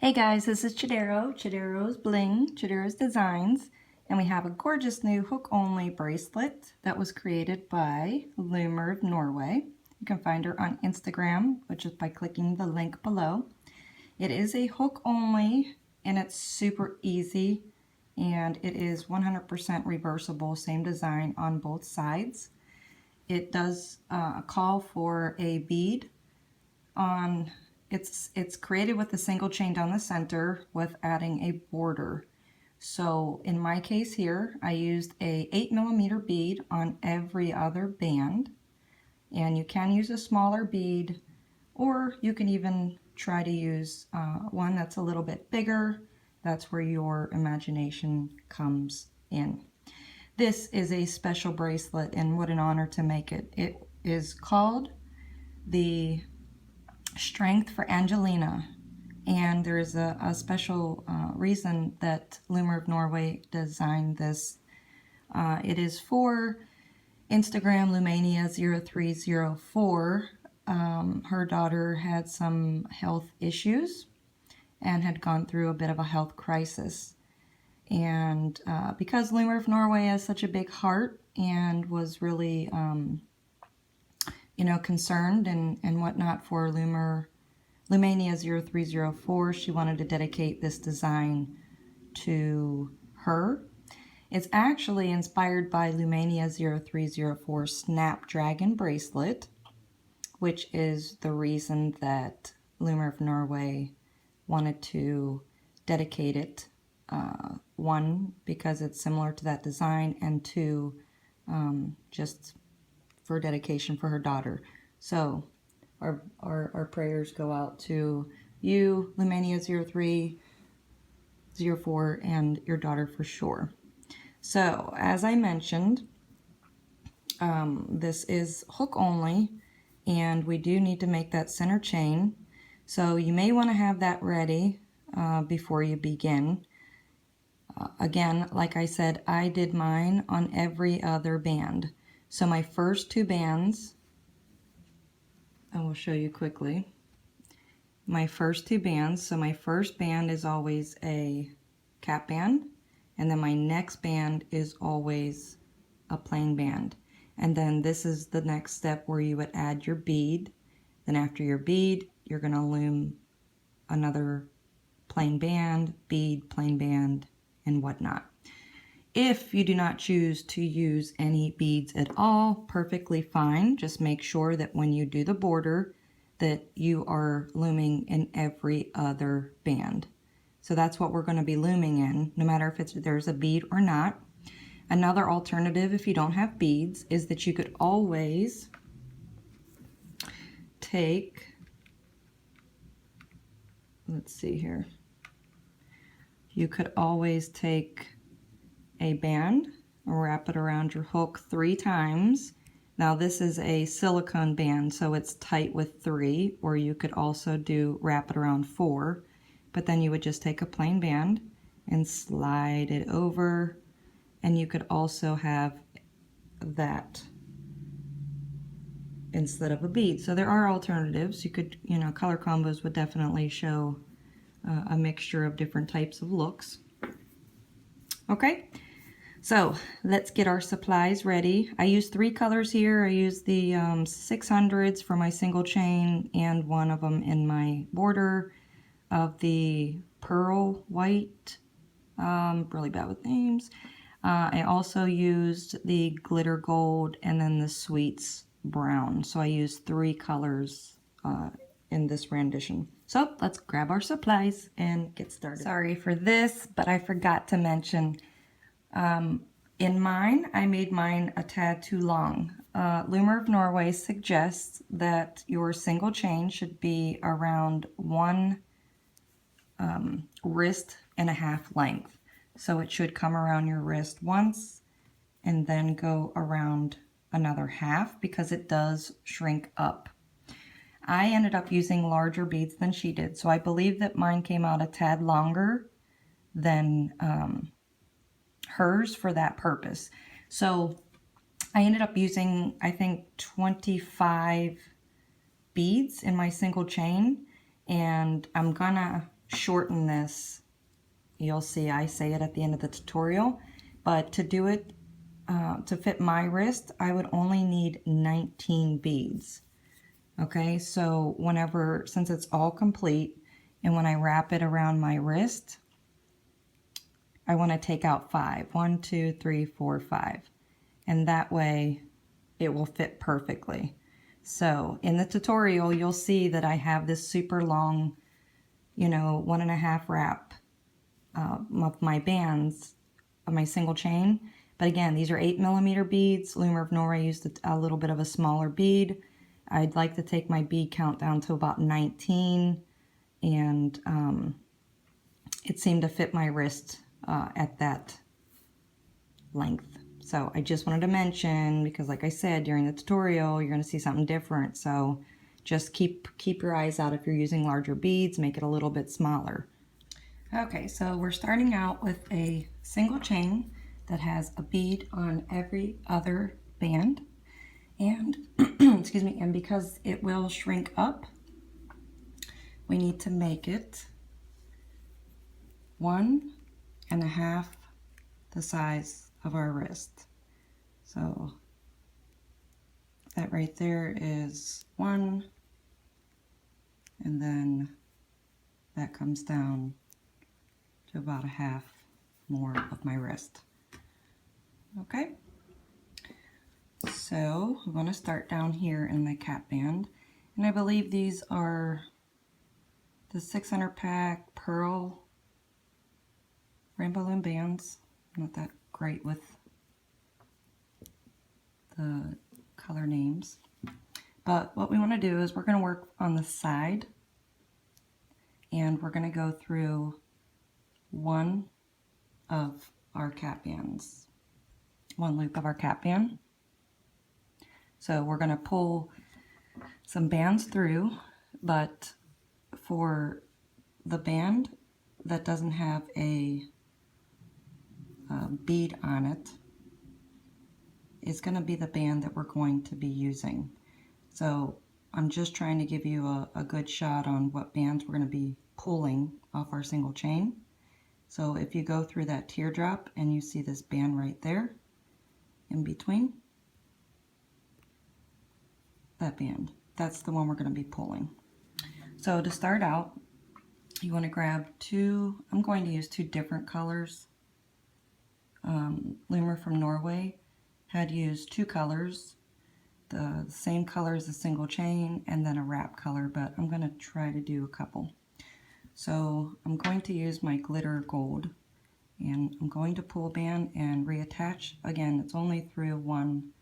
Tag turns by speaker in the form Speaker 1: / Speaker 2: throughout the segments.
Speaker 1: Hey guys, this is Chodaros Bling, Chodaros Designs, and we have a gorgeous new hook-only bracelet that was created by Loomer.from.Norway. You can find her on Instagram, which is by clicking the link below. It is a hook-only, and it's super easy, and it is 100% reversible, same design on both sides. It does call for a bead on. It's created with a single chain down the center with adding a border. So in my case here, I used a 8mm bead on every other band, and you can use a smaller bead, or you can even try to use one that's a little bit bigger. That's where your imagination comes in. This is a special bracelet, and what an honor to make it. It is called the Strength for Angelina, and there's a special reason that Loomer.from.Norway designed this. It is for Instagram Lumania0304. Her daughter had some health issues and had gone through a bit of a health crisis, and because Loomer.from.Norway has such a big heart and was really concerned and whatnot for Lumania 0304. She wanted to dedicate this design to her. It's actually inspired by Lumania 0304 Snapdragon bracelet, which is the reason that Loomer.from.Norway wanted to dedicate it. One, because it's similar to that design, and two, just for dedication for her daughter. So our prayers go out to you, Lumania 0304, and your daughter for sure. So as I mentioned, this is hook only, and we do need to make that center chain. So you may want to have that ready before you begin. Again, like I said, I did mine on every other band. So my first two bands, I will show you quickly. My first two bands, so my first band is always a cap band, and then my next band is always a plain band. And then this is the next step where you would add your bead. Then after your bead, you're going to loom another plain band, bead, plain band, and whatnot. If you do not choose to use any beads at all, perfectly fine. Just make sure that when you do the border that you are looming in every other band. So that's what we're going to be looming in, no matter if there's a bead or not. Another alternative, if you don't have beads, is that you could always take, let's see here, you could always take a band, wrap it around your hook 3 times. Now this is a silicone band, so it's tight with 3, or you could also wrap it around 4, but then you would just take a plain band and slide it over, and you could also have that instead of a bead. So there are alternatives. You could, color combos would definitely show a mixture of different types of looks. Okay. So let's get our supplies ready. I use 3 colors here. I use the 600s for my single chain, and one of them in my border of the pearl white. Really bad with names. I also used the glitter gold and then the sweets brown. So I used 3 colors in this rendition. So let's grab our supplies and get started. Sorry for this, but I forgot to mention, in mine, I made mine a tad too long. Loomer.from.Norway suggests that your single chain should be around 1 wrist and a half length. So it should come around your wrist once and then go around another half, because it does shrink up. I ended up using larger beads than she did, so I believe that mine came out a tad longer than hers for that purpose. So I ended up using, I think, 25 beads in my single chain, and I'm gonna shorten this, you'll see I say it at the end of the tutorial, but to do it, to fit my wrist, I would only need 19 beads. Okay, so since it's all complete, and when I wrap it around my wrist, I want to take out 5. 1, 2, 3, 4, 5. And that way it will fit perfectly. So in the tutorial, you'll see that I have this super long, 1.5 wrap of my bands of my single chain. But again, these are 8mm beads. Loomer.from.Norway used a little bit of a smaller bead. I'd like to take my bead count down to about 19, and it seemed to fit my wrist at that length. So I just wanted to mention, because like I said, during the tutorial, you're going to see something different. So just keep your eyes out if you're using larger beads, make it a little bit smaller. Okay, so we're starting out with a single chain that has a bead on every other band. And, excuse me, and because it will shrink up, we need to make it 1.5 the size of our wrist. So that right there is 1, and then that comes down to about 1/2 more of my wrist. Okay, so we want to start down here in the cap band, and I believe these are the 600 pack pearl rainbow loom bands. I'm not that great with the color names, but what we want to do is we're going to work on the side, and we're going to go through one of our cap bands, one loop of our cap band. So we're going to pull some bands through, but for the band that doesn't have a bead on it is going to be the band that we're going to be using. So I'm just trying to give you a good shot on what bands we're going to be pulling off our single chain. So if you go through that teardrop and you see this band right there in between, that band, that's the one we're going to be pulling. So to start out, you want to grab I'm going to use 2 different colors. Loomer.from.Norway had used 2 colors, the same color as the single chain, and then a wrap color, but I'm going to try to do a couple. So I'm going to use my glitter gold, and I'm going to pull a band and reattach. Again, it's only through one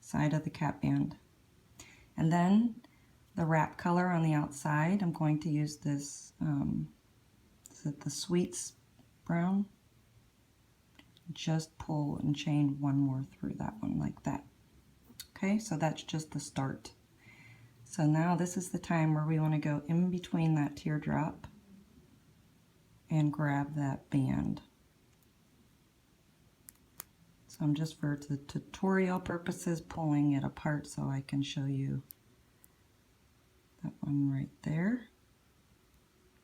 Speaker 1: side of the cap band. And then the wrap color on the outside, I'm going to use this, is it the Sweets brown? Just pull and chain one more through that one like that. Okay, so that's just the start. So now this is the time where we want to go in between that teardrop and grab that band. So I'm just for the tutorial purposes pulling it apart so I can show you that one right there.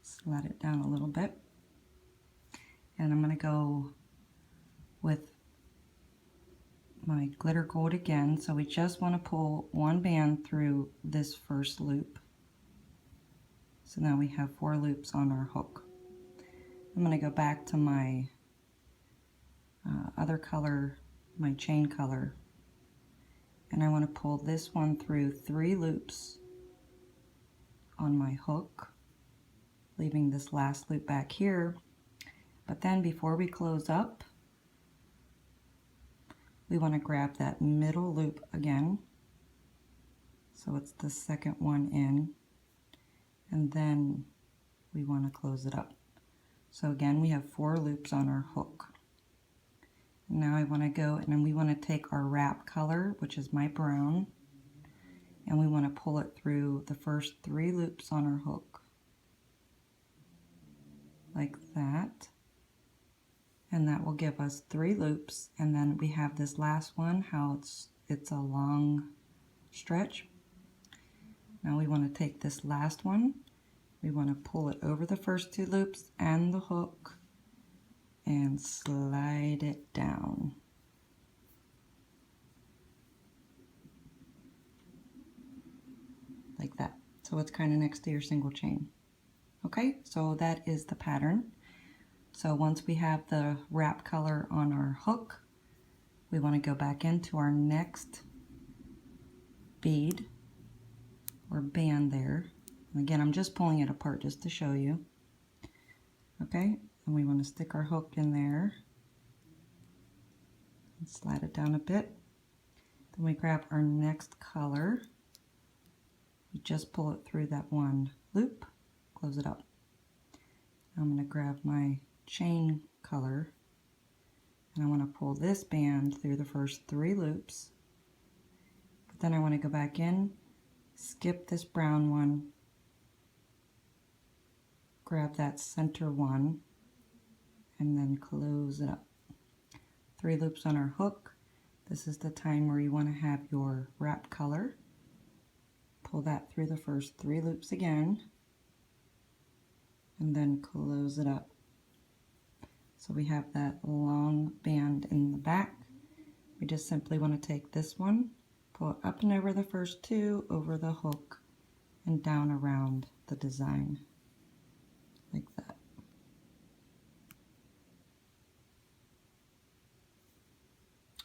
Speaker 1: Slide it down a little bit. And I'm going to go with my glitter gold again. So we just want to pull one band through this first loop. So now we have 4 loops on our hook. I'm going to go back to my other color, my chain color, and I want to pull this one through 3 loops on my hook, leaving this last loop back here. But then before we close up, we want to grab that middle loop again, so it's the second one in, and then we want to close it up. So again, we have 4 loops on our hook. Now I want to go and then we want to take our wrap color, which is my brown, and we want to pull it through the first 3 loops on our hook, like that. And that will give us 3 loops, and then we have this last one, how it's a long stretch. Now we want to take this last one, we want to pull it over the first 2 loops and the hook and slide it down. Like that. So it's kind of next to your single chain. Okay, so that is the pattern. So once we have the wrap color on our hook, we want to go back into our next bead or band there. And again, I'm just pulling it apart just to show you. Okay, and we want to stick our hook in there and slide it down a bit. Then we grab our next color. We just pull it through that 1 loop, close it up. I'm going to grab my chain color and I want to pull this band through the first 3 loops. But then I want to go back in, skip this brown one, grab that center one, and then close it up. 3 loops on our hook. This is the time where you want to have your wrap color. Pull that through the first 3 loops again, and then close it up. So we have that long band in the back. We just simply want to take this one, pull it up and over the first 2, over the hook, and down around the design, like that.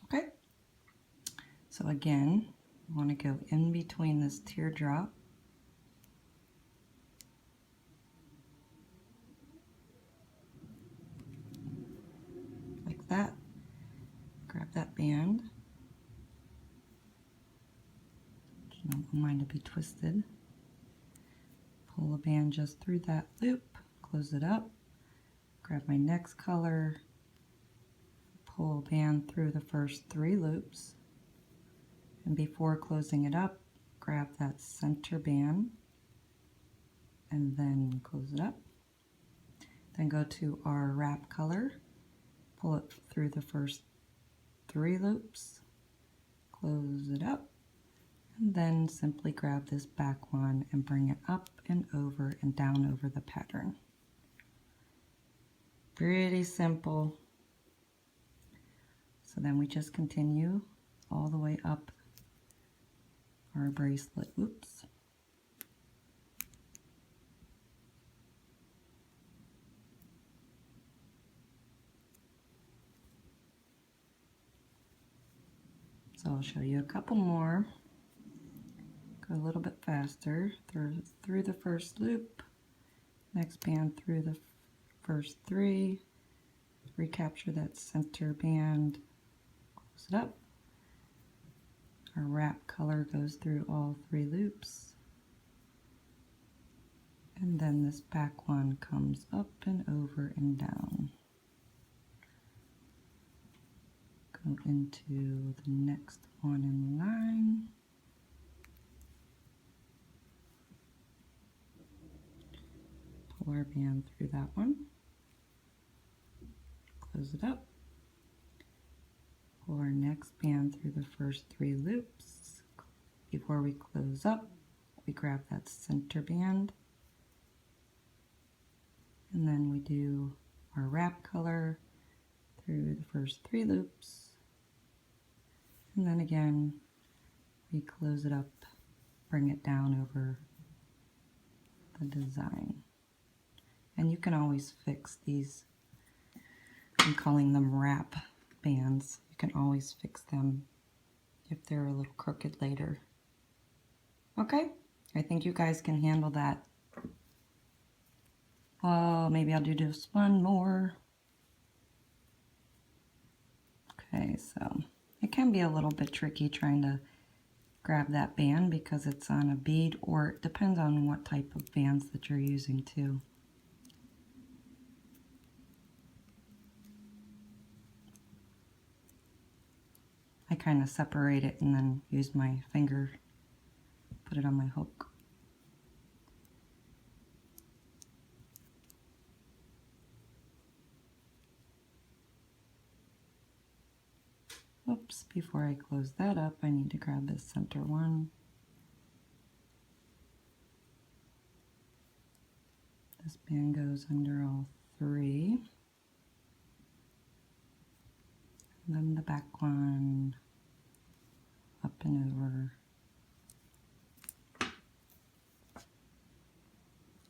Speaker 1: Okay, so again, I want to go in between this teardrop, like that. Grab that band. I don't want mine to be twisted. Pull the band just through that loop, close it up, grab my next color, pull band through the first 3 loops, and before closing it up, grab that center band and then close it up. Then go to our wrap color, pull it through the first 3 loops, close it up, and then simply grab this back one and bring it up and over and down over the pattern. Pretty simple. So then we just continue all the way up our bracelet. Oops. So I'll show you a couple more. Go a little bit faster. Through the first loop, next band through the first 3, recapture that center band, close it up. Our wrap color goes through all 3 loops, and then this back one comes up and over and down. Go into the next one in line. Pull our band through that one, close it up, pull our next band through the first 3 loops. Before we close up, we grab that center band, and then we do our wrap color through the first 3 loops, and then again we close it up, bring it down over the design. And you can always fix these. I'm calling them wrap bands. You can always fix them if they're a little crooked later. Okay, I think you guys can handle that. Maybe I'll do just one more. Okay, so it can be a little bit tricky trying to grab that band because it's on a bead, or it depends on what type of bands that you're using too. I kind of separate it and then use my finger, put it on my hook. Oops, before I close that up, I need to grab this center one. This band goes under all three. And then the back one, up and over.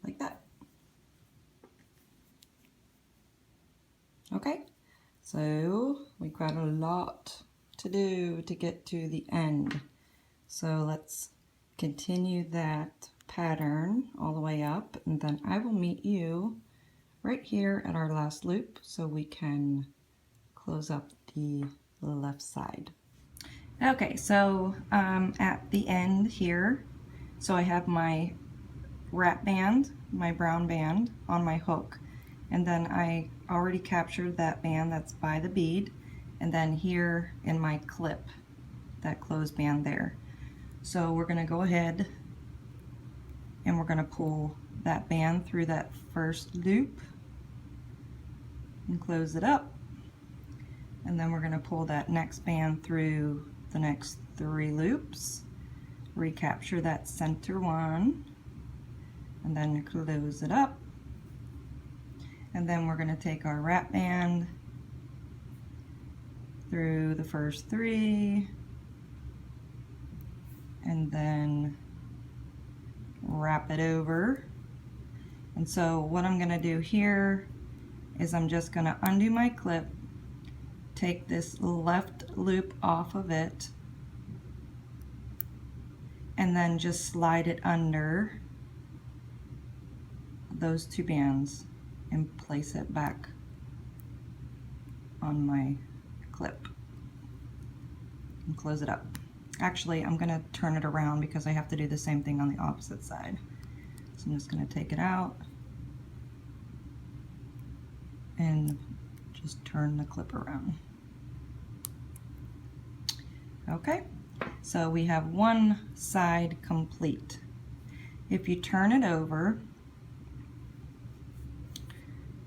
Speaker 1: Like that. Okay, so we've got a lot to do to get to the end. So let's continue that pattern all the way up, and then I will meet you right here at our last loop so we can close up the left side. Okay, so at the end here, so I have my wrap band, my brown band on my hook, and then I already captured that band that's by the bead, and then here in my clip, that closed band there. So we're going to go ahead and we're going to pull that band through that first loop and close it up, and then we're going to pull that next band through the next 3 loops, recapture that center one, and then close it up, and then we're going to take our wrap band through the first 3 and then wrap it over. And so what I'm going to do here is I'm just going to undo my clip, take this left loop off of it, and then just slide it under those 2 bands and place it back on my clip and close it up. Actually, I'm going to turn it around because I have to do the same thing on the opposite side. So I'm just going to take it out and just turn the clip around. Okay, so we have one side complete. If you turn it over,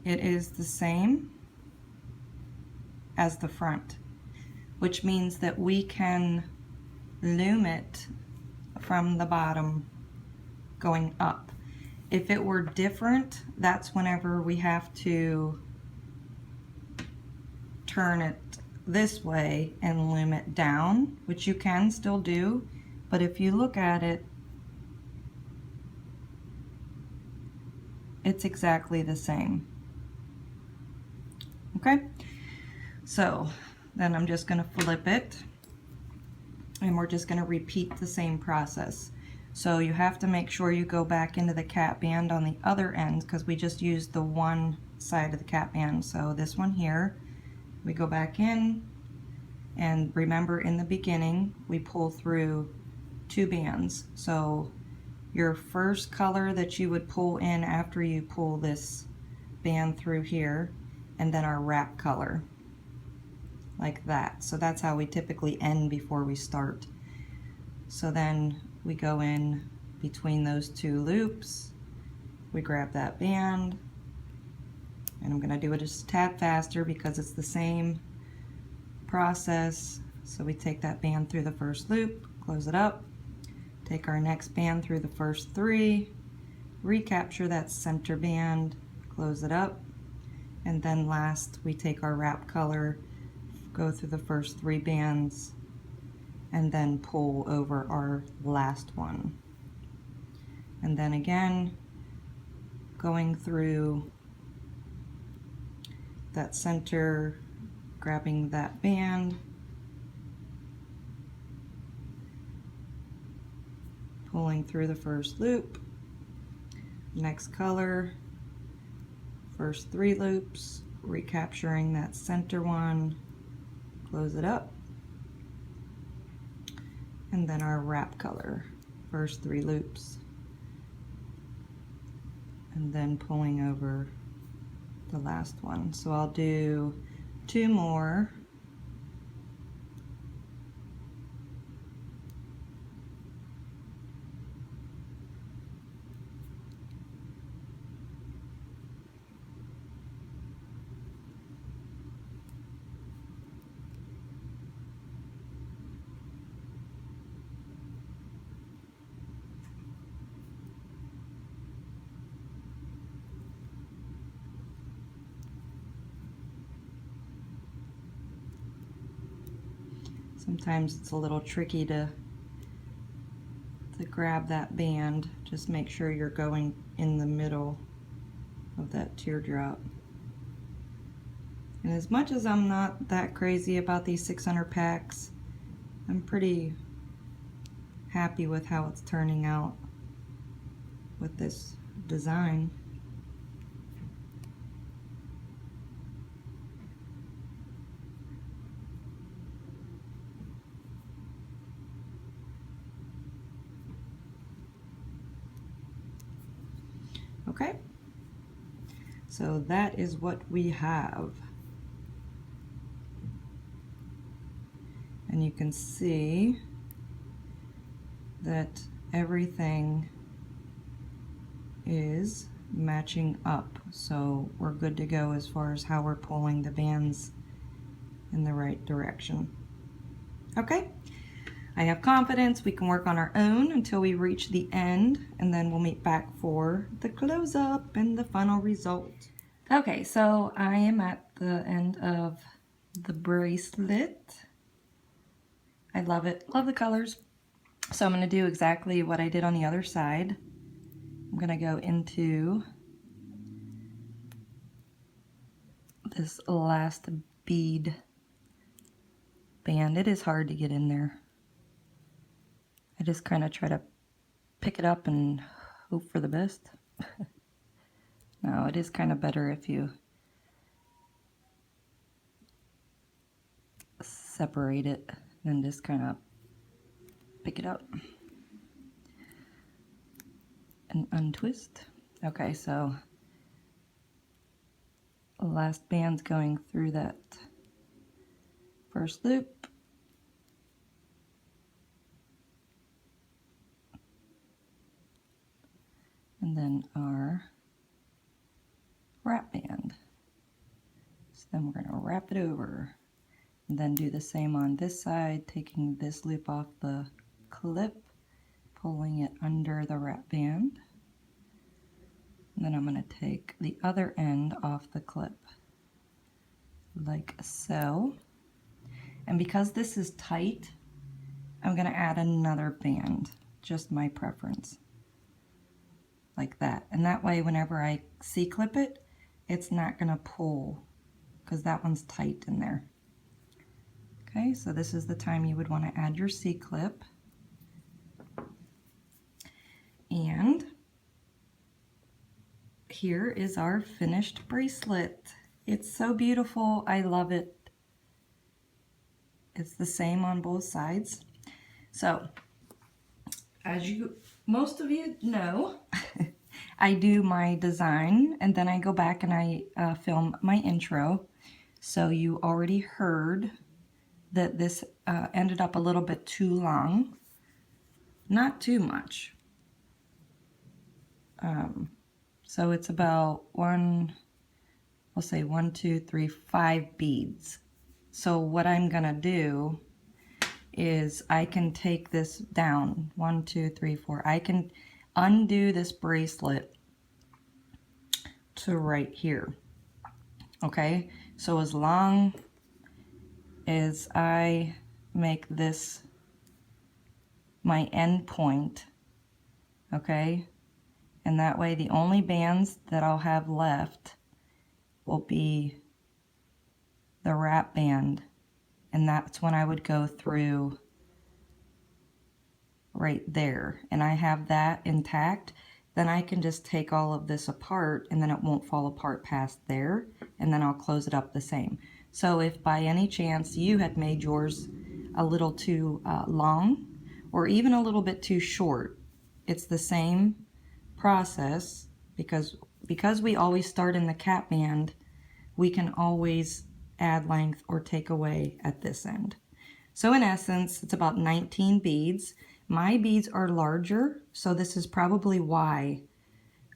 Speaker 1: it is the same as the front, which means that we can loom it from the bottom going up. If it were different, that's whenever we have to turn it this way and loom it down, which you can still do, but if you look at it, it's exactly the same. Okay, so then I'm just going to flip it, and we're just going to repeat the same process. So you have to make sure you go back into the cap band on the other end, because we just used the one side of the cap band. So this one here, we go back in, and remember in the beginning we pull through 2 bands. So your first color that you would pull in after you pull this band through here, and then our wrap color, like that. So that's how we typically end before we start. So then we go in between those 2 loops, we grab that band, and I'm going to do it just a tad faster because it's the same process. So we take that band through the first loop, close it up, take our next band through the first 3, recapture that center band, close it up, and then last we take our wrap color, go through the first 3 bands, and then pull over our last one. And then again, going through that center, grabbing that band, pulling through the first loop, next color, first 3 loops, recapturing that center one, close it up, and then our wrap color, first 3 loops, and then pulling over the last one. So I'll do 2 more. Sometimes it's a little tricky to grab that band. Just make sure you're going in the middle of that teardrop. And as much as I'm not that crazy about these 600 packs, I'm pretty happy with how it's turning out with this design. Okay, so that is what we have. And you can see that everything is matching up. So we're good to go as far as how we're pulling the bands in the right direction. Okay, I have confidence we can work on our own until we reach the end, and then we'll meet back for the close-up and the final result. Okay, so I am at the end of the bracelet. I love it, love the colors. So I'm going to do exactly what I did on the other side. I'm going to go into this last bead band. It is hard to get in there. I just kind of try to pick it up and hope for the best. No, it is kind of better if you separate it than just kind of pick it up and untwist. Okay, so the last band's going through that first loop. And then our wrap band. So then we're going to wrap it over. And then do the same on this side, taking this loop off the clip, pulling it under the wrap band. And then I'm going to take the other end off the clip, like so. And because this is tight, I'm going to add another band, just my preference, like that. And that way, whenever I C-clip it, it's not going to pull, because that one's tight in there. Okay, so this is the time you would want to add your C-clip. And here is our finished bracelet. It's so beautiful. I love it. It's the same on both sides. So, as most of you know, I do my design and then I go back and I film my intro. So you already heard that this ended up a little bit too long. Not too much. So it's about we'll say 1, 2, 3, 5 beads. So what I'm gonna do is I can take this down, 1, 2, 3, 4. I can undo this bracelet to right here. Okay, so as long as I make this my end point, okay, and that way the only bands that I'll have left will be the wrap band, and that's when I would go through right there, and I have that intact. Then I can just take all of this apart and then it won't fall apart past there, and then I'll close it up the same. So if by any chance you had made yours a little too long or even a little bit too short, it's the same process, because we always start in the cap band, we can always add length or take away at this end. So in essence, it's about 19 beads. My beads are larger, so this is probably why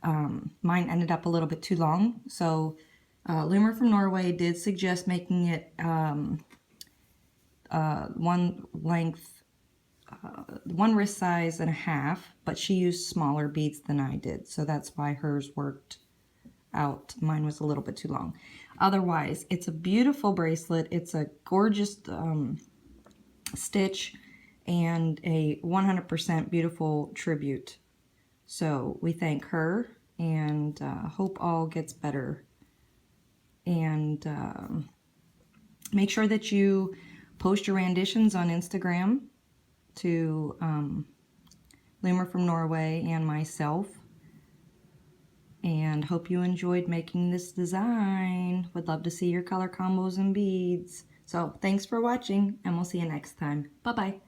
Speaker 1: mine ended up a little bit too long. So Loomer.from.Norway did suggest making it one length, one wrist size and a half, but she used smaller beads than I did, so that's why hers worked out. Mine was a little bit too long. Otherwise, it's a beautiful bracelet. It's a gorgeous stitch and a 100% beautiful tribute. So we thank her and hope all gets better. And make sure that you post your renditions on Instagram to Loomer.from.Norway and myself. And hope you enjoyed making this design. Would love to see your color combos and beads. So thanks for watching, and we'll see you next time. Bye-bye.